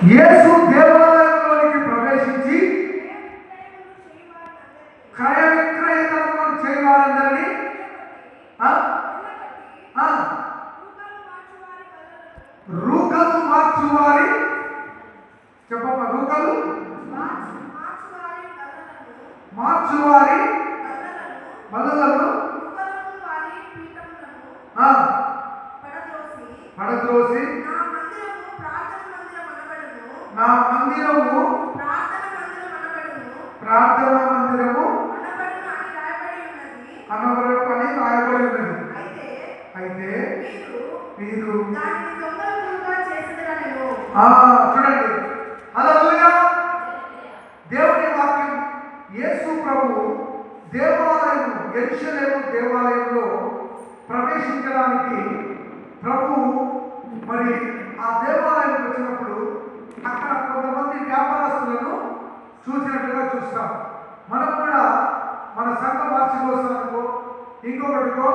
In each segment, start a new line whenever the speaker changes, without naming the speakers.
యేసు దేవాలయంలోనికి ప్రవేశించి క్రయ విక్రయతలను చేయవారందరినీ రూకలు మార్చువారి చెప్పమ్మా, రూకలు మార్చువారి బదులను పడద్రోసి నా మందిరము ప్రార్థన మందిరము అనబడని రాయబడి ఉన్నది. అయితే మీరు చూడండి, హల్లెలూయా. దేవుని వాక్యం, యేసు ప్రభు దేవాలయం యెరూషలేము దేవాలయంలో ప్రవేశించడానికి ప్రభు మరి ఆ దేవాలయానికి వచ్చినప్పుడు అక్కడ కొంతమంది వ్యాపారస్తులను చూసినట్లుగా చూస్తాం. మనం కూడా మన సంఘ వార్షికోత్సవానికో ఇంకొకటికో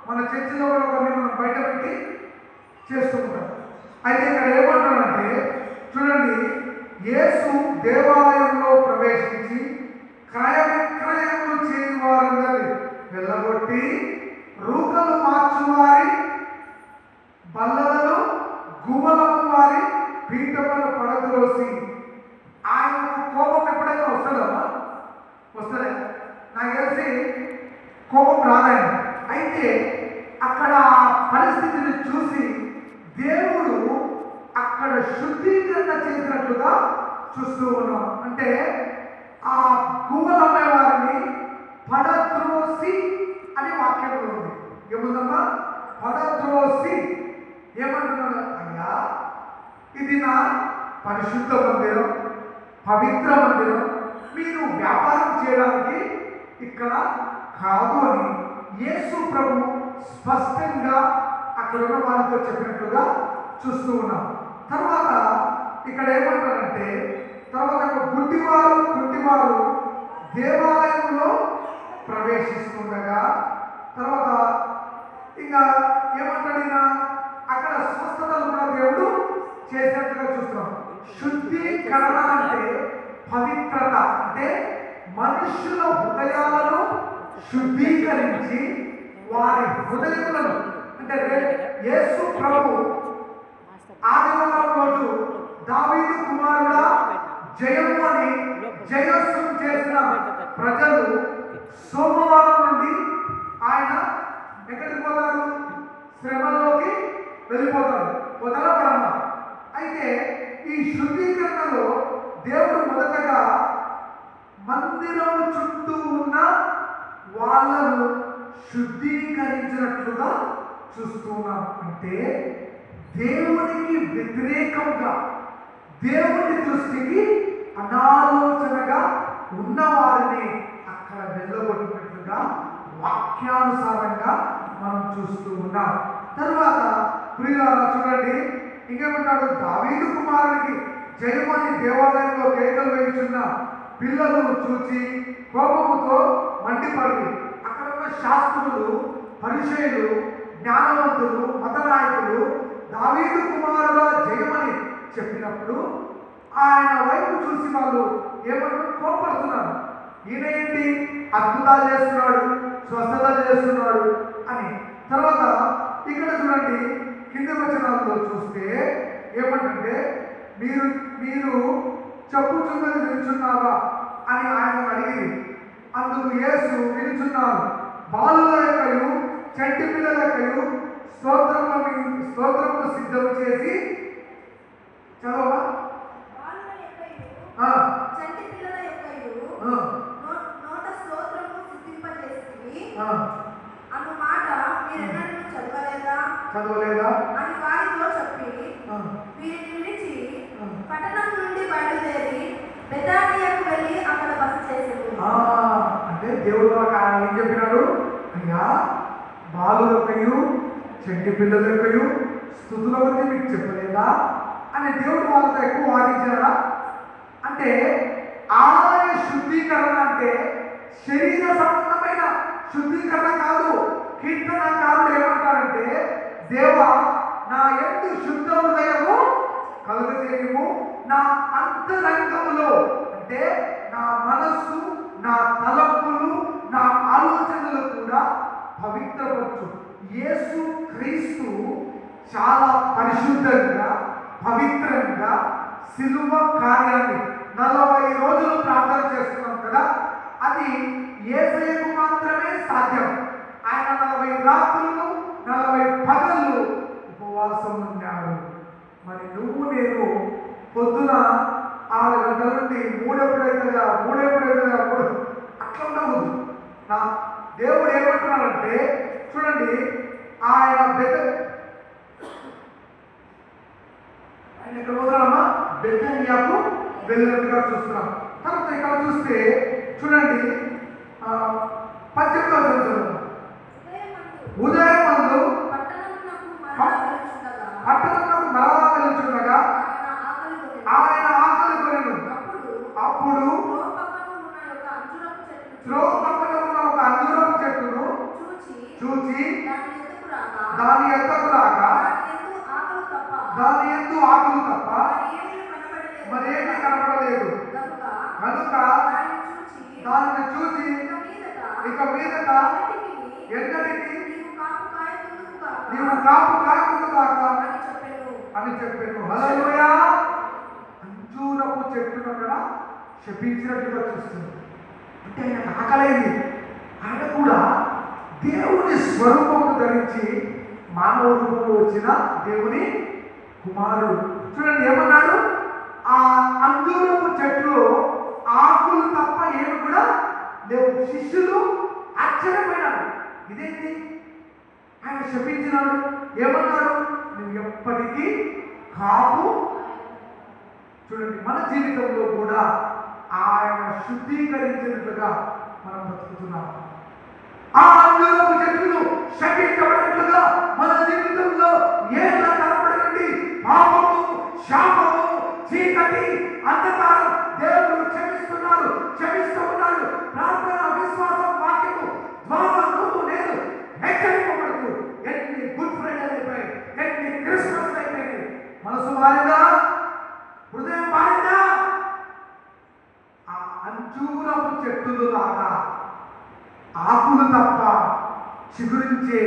మన చర్చిలో కూడా కొన్ని మనం బయట పెట్టి చేస్తూ ఉంటాం. అయితే ఇక్కడ ఏమంటారంటే చూడండి, యేసు దేవాలయంలో ప్రవేశించి క్రయ విక్రయములు చేయని వారందరినీ వెళ్ళగొట్టి రూకలు మార్చువారి బల్లలను గువ్వలకు వారి పీఠములను పడద్రోసి. ఆయనకు కోపం ఎప్పుడైనా వస్తుందమ్మా? వస్తలే, నాకు తెలిసి కోపం రాదాయన. అయితే అక్కడ పరిస్థితిని చూసి దేవుడు అక్కడ శుద్ధీకరణ చేసినట్లుగా చూస్తూ ఉన్నాం. అంటే ఆ గువ్వలమ్మే వారిని పడద్రోసి అని వాక్యంలో ఉంది. ఏముందమ్మా? పడద్రోసి. ఏమంటున్నాడు? అయ్యా, ఇది నా పరిశుద్ధ మందిరం, పవిత్ర మందిరం, మీరు వ్యాపారం చేయడానికి ఇక్కడ కాదు అని యేసు ప్రభు స్పష్టంగా అక్కడ ఉన్న వారితో చెప్పినట్లుగా చూస్తూ ఉన్నాం. తర్వాత ఇక్కడ ఏమంటారంటే, తర్వాత గుడ్డివారు దేవాలయంలో ప్రవేశిస్తుండగా తర్వాత ఇంకా ఏమంటాడినా అక్కడ స్వస్థతలు కూడా దేవుడు చేసినట్టుగా చూస్తున్నాం. శుద్ధీకరణ అంటే పవిత్రత, అంటే మనుషుల హృదయాలను శుద్ధీకరించి వారి హృదయములను, అంటే యేసు ప్రభు ఆదివారం రోజు దావీదు కుమారుడా జయము అని జయోత్సవం చేసిన ప్రజలు సోమవారం నుండి ఆయన ఎక్కడికి పోతారు? శ్రమలోకి వెళ్ళిపోతారు, వదలబడమ్మా. అయితే ఈ శుద్ధీకరణలో దేవుడు మొదటగా మందిరం చుట్టూ ఉన్న వాళ్ళను శుద్ధీకరించినట్లుగా చూస్తున్నాం. అంటే దేవునికి వ్యతిరేకంగా, దేవుని దృష్టికి అనాలోచనగా ఉన్నవారిని అక్కడ వెళ్ళగొట్టినట్లుగా వాక్యానుసారంగా మనం చూస్తూ ఉన్నాం. తర్వాత ప్రియులారా చూడండి, ఇంకేమంటాడు? దావీదు కుమారునికి జయమని దేవాలయంలో కేకలు వేయుచున్న పిల్లలు చూచి కోపముతో మండిపడి అక్కడ ఉన్న శాస్త్రులు, పరిచయులు, జ్ఞానవంతులు, మత నాయకులు దావీదు కుమారుగా జయమని చెప్పినప్పుడు ఆయన వైపు చూసి వాళ్ళు ఏమంటారు? కోపడుతున్నారు. ఈయన ఏంటి అద్భుతాలు చేస్తున్నాడు, స్వస్థతలు చేస్తున్నాడు అని. తర్వాత ఇక్కడ చూడండి, కింద వచనాల్లో చూస్తే ఏమంటే, మీరు చెప్పుచున్నది వినుచున్నావా అని ఆయన అడిగింది. అందుకు యేసు వినుచున్నాను, బాలుల యొక్కయు చంటి పిల్లల యొక్కయు స్తోత్రములు సిద్ధం చేసి చదవా చదవలేదా
అని వారితో చెప్పి వీరిని విడిచి పట్టణం నుండి బయలుదేరి బెతానియాకు వెళ్ళి అక్కడ బస చేసింది.
అంటే దేవుడు ఏం చెప్పినాడు? అయ్యా, బాలులకయు చెంటి పిల్లలకయు స్తుతుల గురించి మీకు చెప్పలేదా అని దేవుడు వాళ్ళతో ఎక్కువ వాదించాడా? అంటే ఆలయ శుద్ధీకరణ అంటే శరీర సంబంధమైన శుద్ధీకరణ కాదు. కీర్తనకారుడు ఏమంటారంటే, దేవా నా యందు శుద్ధ హృదయము కలుగజేయము. నా అంతరంగములో అంటే నా మనస్సు, నా తలంపులు, నా ఆలోచనలు కూడా పవిత్రపరచు. యేసు క్రీస్తు చాలా పరిశుద్ధంగా, పవిత్రంగా సిలువ కార్యాన్ని 40 రోజులు ప్రార్థన చేస్తున్నాం కదా, అది యేసయ్యకు మాత్రమే సాధ్యం. ఆయన 40 రాత్రులు 40 పగళ్ళు ఉపవాసం ఉన్నాడు. మరి నువ్వు నేను పొద్దున 6 గంటల నుండి 3 ఎప్పుడైతుందా 3 అట్లా ఉండకూడదు. నా దేవుడు ఏమంటున్నాడంటే చూడండి, ఆయన ఇక్కడ పోతాడమ్మా బెతనియాకు వెళ్ళినట్టుగా చూస్తున్నాం. తర్వాత ఇక్కడ చూస్తే చూడండి 18వ వచనం, ఉదయమందు పట్టణమునకు మరలా వెలుచుండగా ఆయన ఆకలి కొనెను. అప్పుడు త్రోవ పక్కన ఉన్న ఒక అంజూరపు చెట్టును చూచి దాని ఎద్దకు రాక దాని యందు ఆకులు తప్ప మరేమీ కనపడలేదు. కనుక దానిని చూచి ఇక మీదట ఎన్నటికి నీవు కాపు కాయకుందు కాక అని చెప్పాను. హల్లెలూయా. అంజూరపు చెట్టును అక్కడ శపించినట్టుగా చూస్తుంది. అంటే ఆయన ఆకలైంది. ఆయన కూడా దేవుని స్వరూపము ధరించి మానవ రూపంలో వచ్చిన దేవుని కుమారుడు. చూడండి ఏమన్నాడు, ఆ అంజూరపు చెట్టులో ఆకులు తప్ప ఏమి కూడా లేవు. శిష్యులు ఆశ్చర్యపోయినారు, ఇదేంటి ఆయన శపించినాడు. ఏమన్నాడు, నువ్వు ఎప్పటికీ కాపు. చూడండి మన జీవితంలో కూడా ఆయన శుద్ధీకరించినట్లుగా మనం బతుకుతున్నాం. ఆ అంజూరపు చెట్టును శపించబడినట్లుగా మన జీవితంలో ఏలా కనపడకండి పాపము, శాపము, చీకటి, అంధకారం దేవుడు క్షమిస్తున్నాడు, క్షమిస్తూ ఉన్నాడు. ప్రార్థన, విశ్వాసం, వాక్యము ద్వారా నువ్వు నేను హెచ్చరింపబడుతూ ఎన్ని గుడ్ ఫ్రైడే అయిపోయాయి, ఎన్ని క్రిస్మస్ అయిపోయాయి. మనసు మారిందా, హృదయం మారిందా? ఆ అంజూరపు చెట్టులు లాగా ఆకులు తప్ప చిగురించే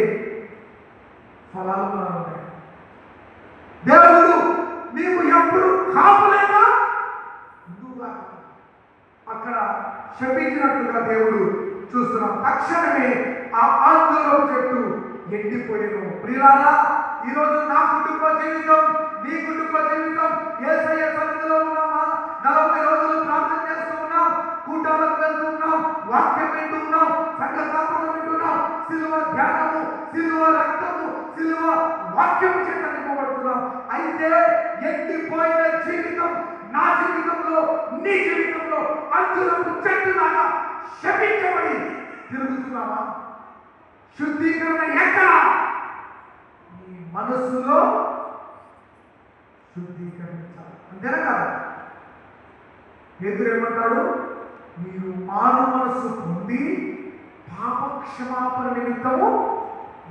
ఫలాలు ఉన్నాయి. దేవుడు నీవు ఎప్పుడు కాపులేదా అక్కడ శపించినట్లుగా దేవుడు చూస్తున్నాం. తక్షణమే ఆ అంజూరపు చెట్టు ఎండిపోయేను. ప్రియులారా, ఈరోజు నా కుటుంబ జీవితం, నీ కుటుంబ జీవితం యేసయ్య సన్నిధిలో ఉన్నామా? 40 రోజులు ప్రార్థన చేస్తూ ఉన్నాం, కూటాలకు వెళ్తూ ఉన్నాం, వాక్యం వింటూ ఉన్నాం, సంఘ స్థాపన వింటున్నాం, సిలువ ధ్యానము, సిలువ రక్తము, సిలువ వాక్యము చేత నింపబడుతున్నాం. అయితే ఎండిపోయిన జీవితం నా జీవితంలో, నీ జీవితంలో అంజూరపు చెట్టులాగా శపించబడి తిరుగుతున్నామా? శుద్ధీకరణ ఎక్కడ? నీ మనస్సులో శుద్ధీకరించాలి. అంతేనా కదా? పేతురేమంటాడు, మీరు మారు మనస్సు పొంది పాప క్షమాపణ నిమిత్తము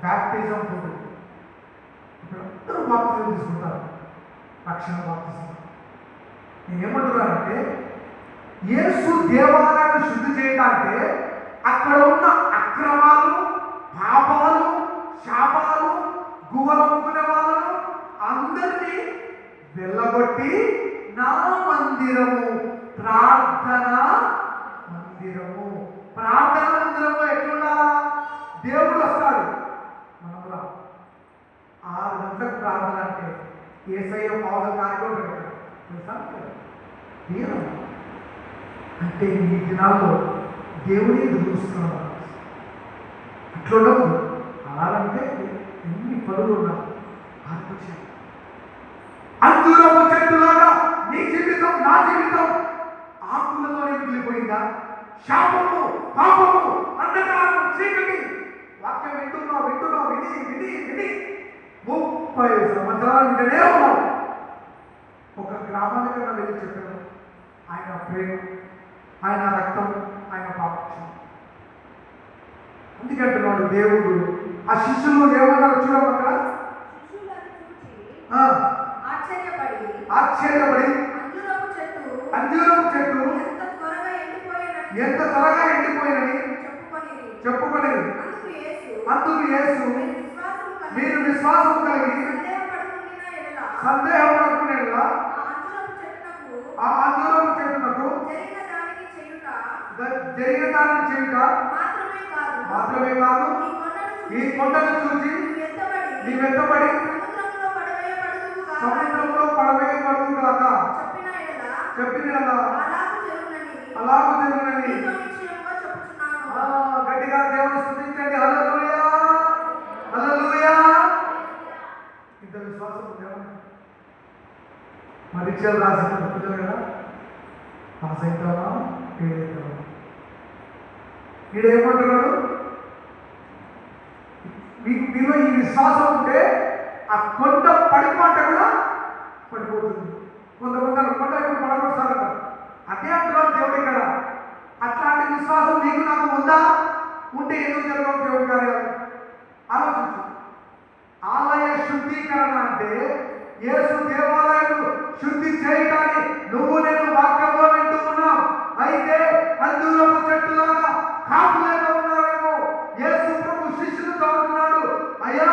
బ్యాప్టిజం పొందండి. ఇప్పుడు అందరూ బాప్తిజం తీసుకుంటారు, రక్షణ బాప్తిజం. నేను ఏమంటున్నానంటే, యేసు దేవాలయాన్ని శుద్ధి చేయడానికే అక్కడ ఉన్న అక్రమాలు, పాపాలు, శాపాలు, గువ్వలమ్ముకునే వాళ్ళను అందరినీ వెళ్ళగొట్టి నా మందిరము, ప్రార్థన మందిరము. ప్రార్థన మందిరము ఎట్లుండాలా? దేవుడు వస్తాడు, మనం రా. 6 గంటలకు ప్రార్థన అంటే యేసయ్య పావుల కార్యక్రమం పెట్టాడు తెలుసా? అంటే ఈ దినాల్లో దేవుడే చూస్తున్నాడు. అట్లుండవు. అలాగంటే ఎన్ని పనులు ఉన్నా ఆలోచించాలి. అంజూరపు చెట్టులాగా నీ జీవితం, నా జీవితం ఆకులతోనే మిగిలిపోయిందా? శాపము, పాపము, అంధకారం, చీకటి. వాక్యం వింటున్నావు, విని విని విని 30 సంవత్సరాలు వింటనే ఉన్నావు. ఒక గ్రామానికి వెళ్ళి చెప్పాను, ఆయన ప్రేమ, ఆయన రక్తం, ఆయన పాపక్షం. అందుకంటున్నాడు దేవుడు. ఆ శిష్యులు ఏమన్నారు చూడము అక్కడ,
ఆశ్చర్యపడి
ఆశ్చర్యపడి
అంజూరపు చెట్టు
అంజూరపు చెట్టు ఎంత త్వరగా ఎండిపోయినని చెప్పుకొని అందుకు యేసు మీరు విశ్వాసము కలిగి సందేహపడకుండా ఆ అంజూరపు చెట్టునకు జరిగిన దానిని చేయుట మాత్రమే కాదు ఈ కొండను చూసి నీ వెంటబడి సముద్రంలో పడవేయబడును గాక చెప్పిన అలాగూ జరుగునని గట్టిగా దేవుని స్తుతించండి. హల్లెలూయా హల్లెలూయా. ఇంత విశ్వాసం పరీక్షలు రాసిన తప్పుతుంది కదా, పాస్ అవుతావా ఫెయిల్ అవుతావా? వీడు ఏమంటున్నాడు, మీలో ఈ విశ్వాసం ఉంటే ఆ కొండ పడిపోతే కూడా పడిపోతుంది. కొంతమంది కొండ ఇప్పుడు పడగొడతారంట, అదే అంటున్నాడు దేవుడు ఇక్కడ. అట్లాంటి విశ్వాసం నీకు నాకు ఉందా? ఉంటే ఎందుకు జరగవు దేవుడి కార్యాలు? ఆలోచించు. ఆలయ శుద్ధీకరణ అంటే యేసు దేవాలయం శుద్ధి చేయటాన్ని నువ్వు నేను వాక్యంలో వింటూ ఉన్నాం. అయితే అంజూరపు చెట్టులాగా కాపులేక ఉన్నారేమో. యేసు ప్రభు శిష్యులతో అంటున్నాడు, అయ్యా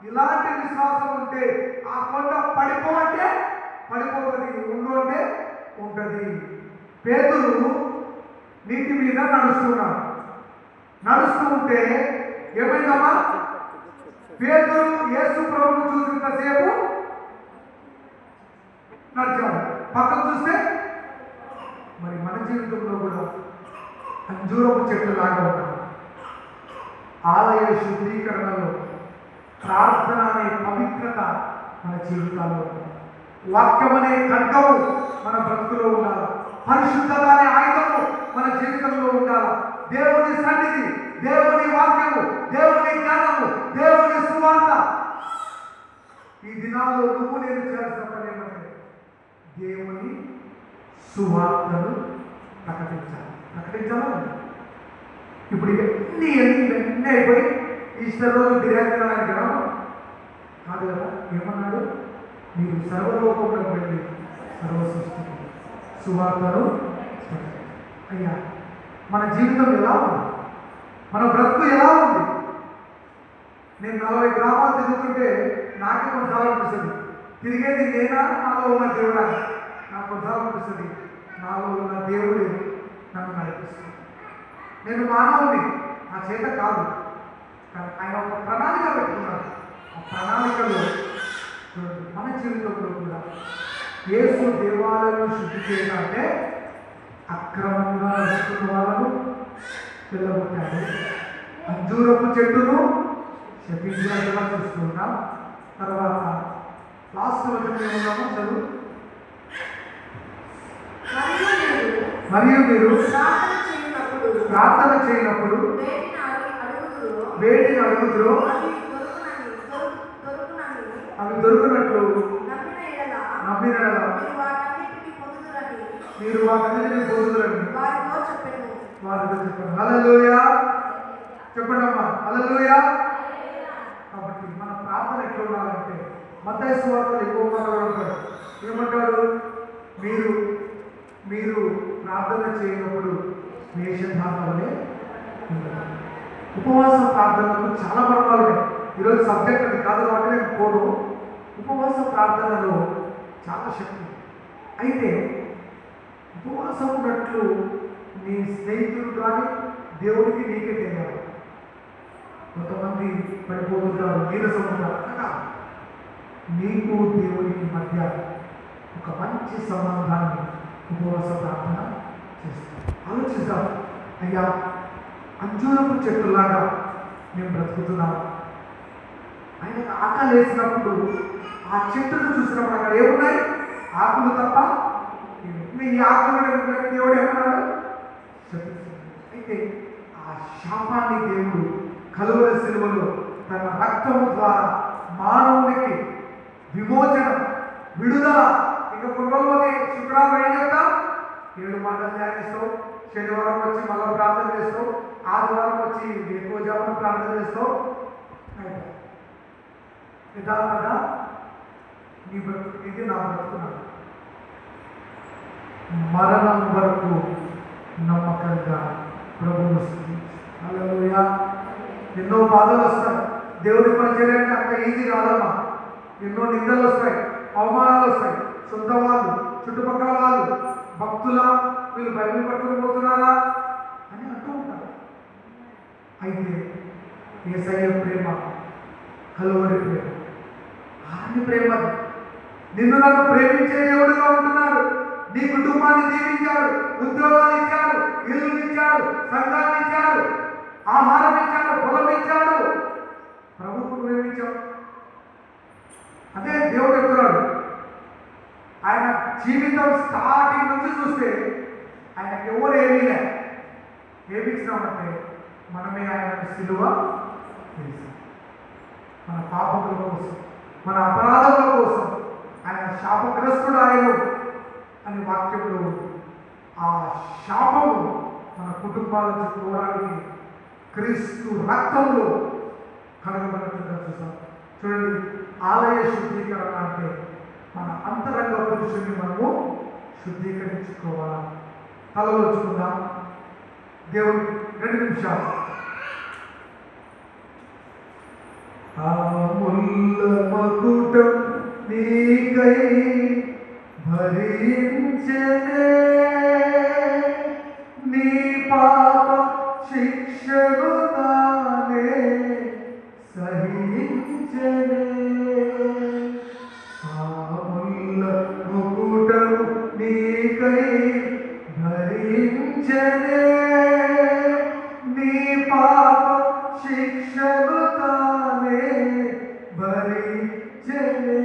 ఇలాంటి విశ్వాసం ఉంటే ఆ కొండ పడిపో అంటే పడిపోతుంది, ఉండు అంటే ఉంటుంది. పేతురు నీటి మీద నడుస్తున్నాడు. నడుస్తూ ఉంటే ఏమైందమ్మా? పేతురు యేసు ప్రభువును చూసినంతసేపు నడిచాడు. పక్కకు చూస్తే మరి మన జీవితంలో కూడా అంజూరపు చెట్టు లాగా ఉంటాం. ఆలయ శుద్ధీకరణలో ప్రార్థన అనే పవిత్రత మన జీవితాల్లో ఉండాలి. వాక్యం అనే ఖడ్గము మన బ్రతుకులో ఉండాలి. పరిశుద్ధత అనే ఆయుధము మన జీవితంలో ఉండాలి. దేవుని సన్నిధి, దేవుని వాక్యము, దేవుని జ్ఞానము, దేవుని సువార్త. ఈ దినాల్లో నువ్వు నేను చేయాల్సిన పని ఏమంటే దేవుని సువార్తను ప్రకటించాలి. ఇప్పుడు ఇవన్నీ అయిపోయి ఈస్టర్ రోజు బిర్యానీ తినడానికి కాదు కదా. ఏమన్నాడు? మీరు సర్వలోకంలోకి వెళ్ళి సర్వ సృష్టికి సువార్తను. అయ్యా మన జీవితం ఎలా ఉంది? మన బ్రతుకు ఎలా ఉంది? నేను 40 గ్రామాలు తిరుగుతుంటే నాకే కొన్నిసార్లు అనిపిస్తుంది, తిరిగేది నేనా నాలో ఉన్న దేవుడా? నాకు కొన్నిసార్లు అనిపిస్తుంది నాలో ఉన్న దేవుడే నన్ను నడిపిస్తుంది. నేను మానవుని, నా చేత కాదు, కానీ ఆయన ఒక ప్రణాళిక పెట్టుకున్నాడు. ఆ ప్రణాళికలో మన జీవితంలో కూడా యేసు దేవాలయం శుద్ధి చేయాలంటే అక్రమంగా నడుస్తున్న వాళ్ళను వెళ్ళగొట్టాడు. అంజూరపు చెట్టును శపించినట్టుగా చూస్తున్నాం. తర్వాత లాస్ట్ వచనం ఏమన్నామో చదువు. మరియు మీరు ప్రార్థన చేయనప్పుడు వేటిని అడుగుతురో అవి దొరుకునట్లు నమ్మిన మీరు వాటన్నిటిని పొందుదురని వారితో చెప్పండి. హల్లెలూయా చెప్పండి అమ్మా, హల్లెలూయా. కాబట్టి మన ప్రార్థన ఎట్లా ఉండాలంటే మత్తయి సువార్తలో ఎక్కువ మాట్లాడుతారు. ఏమంటారు? మీరు ప్రార్థన చేయనప్పుడు వేషధారణలే ఉంటారు. ఉపవాస ప్రార్థనలకు చాలా మర్మాలు ఉన్నాయి. ఈరోజు సబ్జెక్ట్ అది కాదు కాబట్టి నేను పోను. ఉపవాస ప్రార్థనలో చాలా శక్తి. అయితే ఉపవాసం ఉన్నట్లు నీ స్నేహితులు కానీ దేవుడికి నీకే తెలియాలి. కొంతమంది పడిపోతుంటారు, నీరసం ఉంటారు. నీకు దేవుడికి మధ్య ఒక మంచి సంబంధాన్ని ఉపవాస ప్రార్థన చేస్తాం. ఆలోచిద్దాం. అయ్యా అంజూరపు చెట్టులాగా మేము బ్రతుకుతున్నాం. ఆయనకు ఆకలి వేసినప్పుడు ఆ చెట్టును చూసినప్పుడు అక్కడ ఏమున్నాయి? ఆకులు తప్ప. ఈ ఆకులు దేవుడు ఏమన్నాడు? అయితే ఆ శాపాన్ని దేవుడు కలువరి సిలువలో తన రక్తము ద్వారా మానవునికి విమోచన, విడుదల. ఇంకా కొన్ని రోజులకి శుక్రవారం ఏం చెప్తాం? 7 మాటలు ధ్యానిస్తావు, శనివారం వచ్చి మళ్ళీ ప్రార్థన చేస్తావు, ఆదివారం వచ్చి ఎక్కువ జాబు ప్రార్థన చేస్తావు. యథార్థంగా నీ బ్రతుకు ఇది, నా బ్రతుకున్నాడు. మరణం వరకు నమ్మకంగా ప్రభువు హల్లెలూయా. ఎన్నో బాధలు వస్తాయి. దేవుడి పని చేయాలంటే అంత ఈజీ కాదమ్మా. ఎన్నో నిందలు వస్తాయి, అవమానాలు వస్తాయి. సొంత వాళ్ళు, చుట్టుపక్కల వాళ్ళు, భక్తుల వీళ్ళు బైబిల్ పట్టుకుని పోతున్నారా అని అంటూ ఉంటారు. అయితే యేసయ్య ప్రేమ కలువరి ప్రేమ, ఆయన ప్రేమ. నిన్ను నన్ను ప్రేమించే దేవుడుగా ఉంటున్నాడు. నీ కుటుంబాన్ని దీవించాడు, ఉద్యోగాలు ఇచ్చాడు, ఇల్లు ఇచ్చాడు, సంఘాన్ని ఇచ్చాడు, ఆహారం ఇచ్చాడు, పొలం ఇచ్చాడు. ప్రభువుకు ప్రేమించాడు. అదే దేవుడు చెప్తున్నాడు. ఆయన జీవితం స్టార్టింగ్ నుంచి చూస్తే ఆయనకి ఎవరు ఏమీ లే. ఏమి ఇచ్చినామంటే మనమే ఆయన సిలువ చేశాం. మన పాపముల కోసం, మన అపరాధముల కోసం ఆయన శాపగ్రస్తుడు ఆయన అని వాక్యంలో ఆ శాపము మన కుటుంబాల నుంచి పోవడానికి క్రీస్తు రక్తంలో కడగబడినట్టుగా చూసాం. చూడండి, ఆలయ శుద్ధీకరణ అంటే మన అంతరంగ పురుషుని మనము శుద్ధీకరించుకోవాలా. తలవచ్చుకుందాం. దేవుడు 2 నిమిషాలు. ఆ ముల్ల మకుటం నీకై భరించెనే, నీ పాప శిక్షను తానే సహించెనే. ఆ ముల్ల మకుటం నీకై భరించెనే, నీ పాప శిక్షను తానే భరించెనే.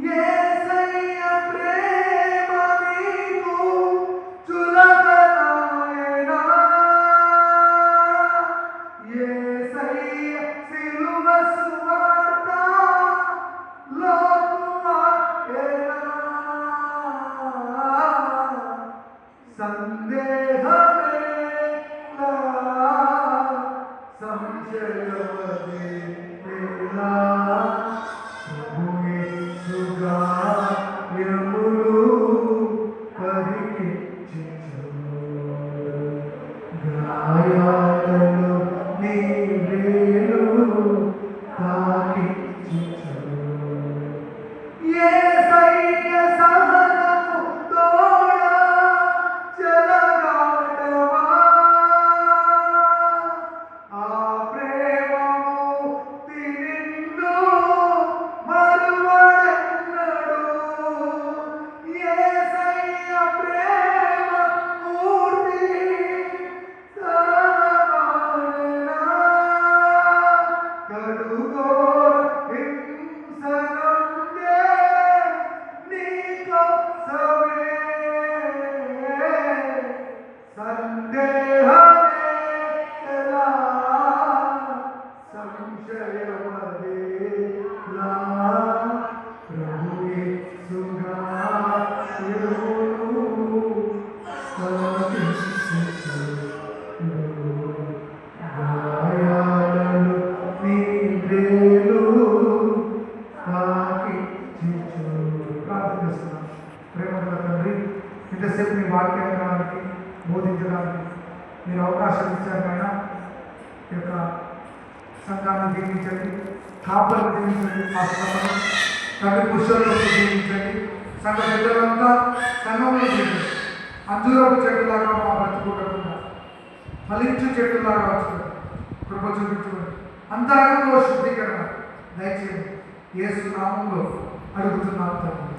యేసయ్య ప్రేమ నీకు చులకనాయనా, యేసయ్య సిలువ సువార్త లోకువార్తెనా. సందేహమేలా, సంశయమేలా, ప్రభు యేసుగా యములు పరికించెను. గాయాలలో నీ వేలు తాకించెను. యేసయ్య సహనము తోడా చెలగాటమా, ఆ ప్రేమము తినిన్ను మరువడెన్నడు. యేసయ్య ప్రేమ మూర్తి తనవాడెనా, కడుగోర హింస నుండే నీకోసమే. సందేహమేలా, సంశయమేలా, ప్రభు యేసుగా యములు పరికించెను. గాయాలలో నీ వేలు తాకించెను. ప్రార్థన చేస్తున్నాం. ప్రేమగల తండ్రి, ఇంతసేపు మీ వాక్యాన్ని వినడానికి, బోధించడానికి మీరు అవకాశం ఇచ్చారు. ఆయన ఈ యొక్క సంఘాన్ని దీవించండి, కాపులను దీవించండి, పాస్టర్లను తండ్రి పురుషులను దీవించండి, సంఘ పెద్దలంతా సంఘంలో దీవించండి. అంజూరపు చెట్టులాగా మా బ్రతుకుకుండా ఫలించు చెట్టులాగా వచ్చుకోండి, కృప చూపించుకోండి. అంతరంగంలో శుద్ధీకరణ దయచేయండి. యేసు నామంలో అడుగుతున్నాము తండ్రి.